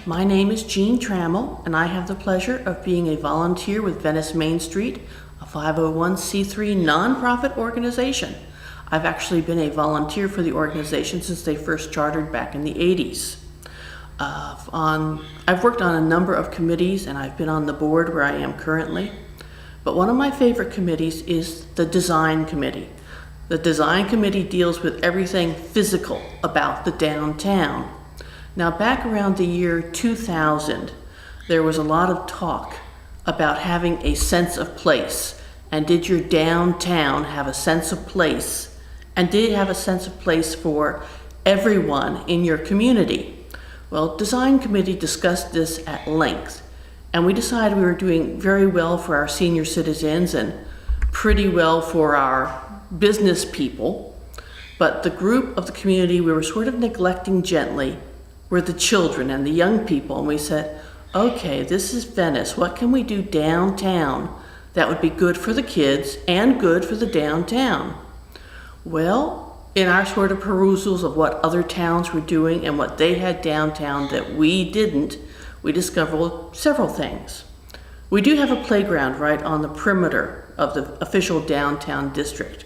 My name is Jean Trammell, and I have the pleasure of being a volunteer with Venice Main Street, a 501c3 nonprofit organization. I've actually been a volunteer for the organization since they first chartered back in the 80s. I've worked on a number of committees, and I've been on the board where I am currently. But one of my favorite committees is the Design Committee. The Design Committee deals with everything physical about the downtown. Now, back around the year 2000, there was a lot of talk about having a sense of place. And did your downtown have a sense of place? And did it have a sense of place for everyone in your community? Well, Design Committee discussed this at length, and we decided we were doing very well for our senior citizens and pretty well for our business people. But the group of the community we were sort of neglecting gently were the children and the young people, and we said, okay, this is Venice. What can we do downtown that would be good for the kids and good for the downtown? Well, in our sort of perusals of what other towns were doing and what they had downtown that we didn't, we discovered several things. We do have a playground right on the perimeter of the official downtown district,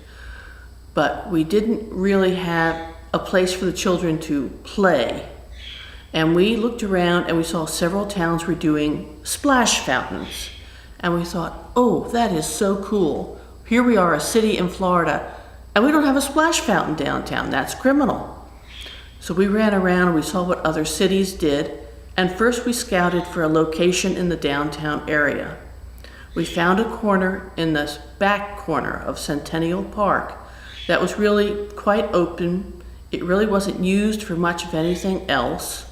but we didn't really have a place for the children to play. And we looked around and we saw several towns were doing splash fountains. And we thought, oh, that is so cool. Here we are, a city in Florida, and we don't have a splash fountain downtown. That's criminal. So we ran around and we saw what other cities did. And first we scouted for a location in the downtown area. We found a corner in the back corner of Centennial Park that was really quite open. It really wasn't used for much of anything else.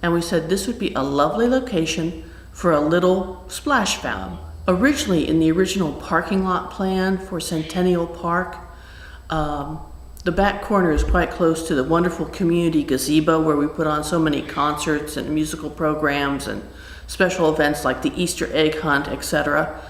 And we said this would be a lovely location for a little splash fountain. Originally, in the original parking lot plan for Centennial Park, the back corner is quite close to the wonderful community gazebo where we put on so many concerts and musical programs and special events like the Easter egg hunt, etc.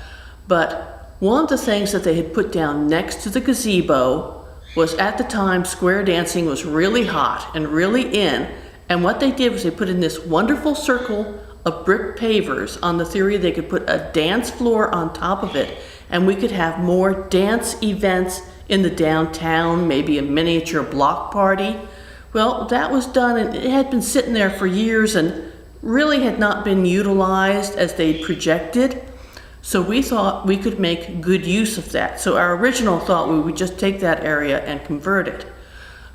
But one of the things that they had put down next to the gazebo was, at the time, square dancing was really hot and really in. And what they did was they put in this wonderful circle of brick pavers on the theory they could put a dance floor on top of it, and we could have more dance events in the downtown, maybe a miniature block party. Well, that was done, and it had been sitting there for years and really had not been utilized as they projected. So we thought we could make good use of that. So our original thought we would just take that area and convert it.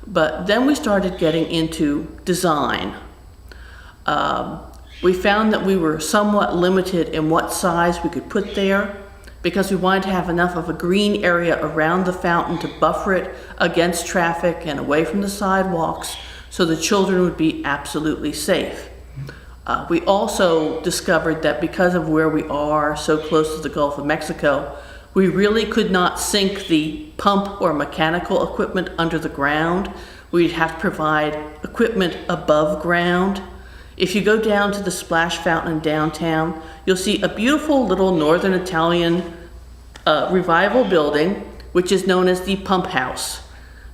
But then we started getting into design. We found that we were somewhat limited in what size we could put there because we wanted to have enough of a green area around the fountain to buffer it against traffic and away from the sidewalks so the children would be absolutely safe. We also discovered that because of where we are so close to the Gulf of Mexico, we really could not sink the pump or mechanical equipment under the ground. We'd have to provide equipment above ground. If you go down to the splash fountain in downtown, you'll see a beautiful little Northern Italian revival building, which is known as the Pump House.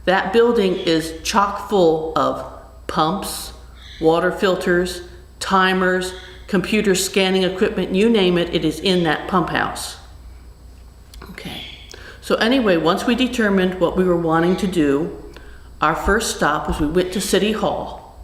That building is chock full of pumps, water filters, timers, computer scanning equipment, you name it, it is in that pump house. Okay, so anyway, once we determined what we were wanting to do, our first stop was we went to City Hall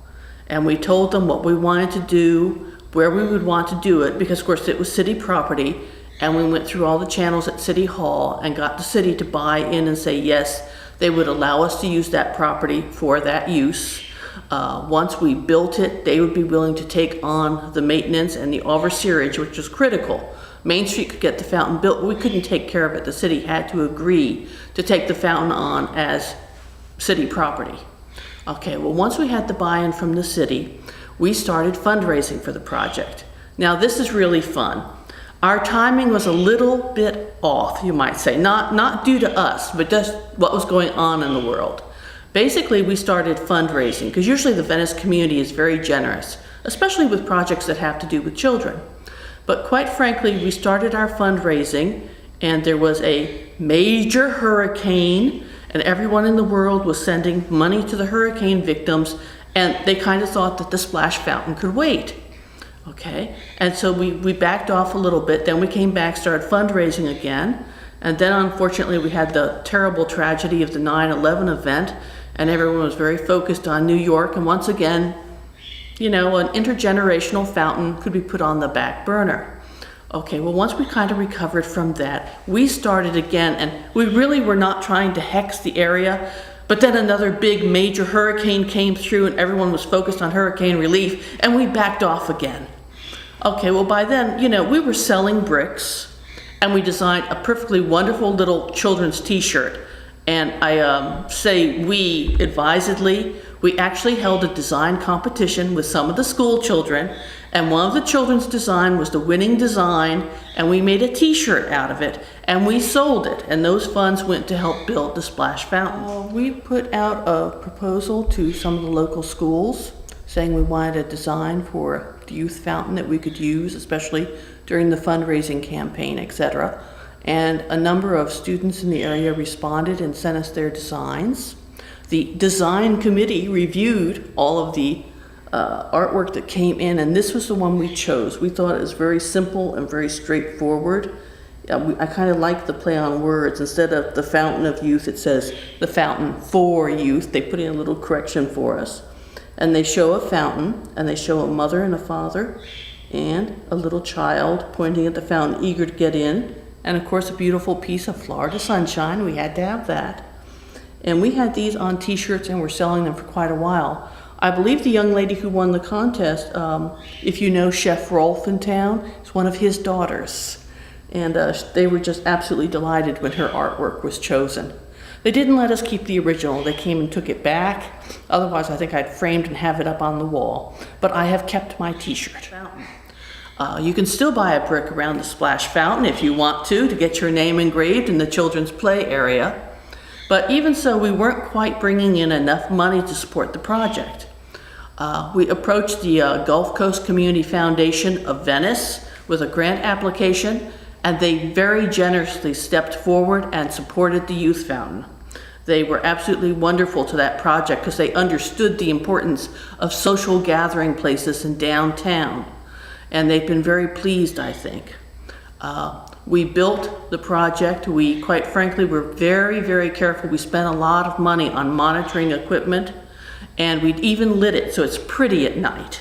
and we told them what we wanted to do, where we would want to do it, because of course it was city property, and we went through all the channels at City Hall and got the city to buy in and say yes, they would allow us to use that property for that use. Once we built it, they would be willing to take on the maintenance and the overseerage, which was critical. Main Street could get the fountain built, but we couldn't take care of it. The city had to agree to take the fountain on as city property. Okay, well, once we had the buy-in from the city, we started fundraising for the project. Now, this is really fun. Our timing was a little bit off, you might say, not due to us, but just what was going on in the world. Basically, we started fundraising, because usually the Venice community is very generous, especially with projects that have to do with children. But quite frankly, we started our fundraising, and there was a major hurricane, and everyone in the world was sending money to the hurricane victims, and they kind of thought that the splash fountain could wait. Okay, and so we backed off a little bit, then we came back, started fundraising again, and then unfortunately we had the terrible tragedy of the 9/11 event, and everyone was very focused on New York, and once again, you know, an intergenerational fountain could be put on the back burner. Okay, well, once we kind of recovered from that, we started again, and we really were not trying to hex the area, but then another big major hurricane came through and everyone was focused on hurricane relief, and we backed off again. Okay, well, by then, you know, we were selling bricks, and we designed a perfectly wonderful little children's t-shirt. And I say we advisedly. We actually held a design competition with some of the school children, and one of the children's design was the winning design, and we made a t-shirt out of it, and we sold it, and those funds went to help build the splash fountain. We put out a proposal to some of the local schools saying we wanted a design for the youth fountain that we could use, especially during the fundraising campaign, etc. And a number of students in the area responded and sent us their designs. The design committee reviewed all of the artwork that came in, and this was the one we chose. We thought it was very simple and very straightforward. I kind of like the play on words. Instead of the fountain of youth, it says the fountain for youth. They put in a little correction for us. And they show a fountain, and they show a mother and a father, and a little child pointing at the fountain, eager to get in. And of course, a beautiful piece of Florida sunshine. We had to have that. And we had these on t-shirts and we're selling them for quite a while. I believe the young lady who won the contest, if you know Chef Rolf in town, is one of his daughters. And they were just absolutely delighted when her artwork was chosen. They didn't let us keep the original. They came and took it back. Otherwise, I think I'd framed and have it up on the wall. But I have kept my t-shirt. You can still buy a brick around the splash fountain if you want to get your name engraved in the children's play area. But even so, we weren't quite bringing in enough money to support the project. We approached the Gulf Coast Community Foundation of Venice with a grant application, and they very generously stepped forward and supported the youth fountain. They were absolutely wonderful to that project because they understood the importance of social gathering places in downtown. And they've been very pleased, I think. We built the project. We, quite frankly, were very, very careful. We spent a lot of money on monitoring equipment, and we even lit it so it's pretty at night.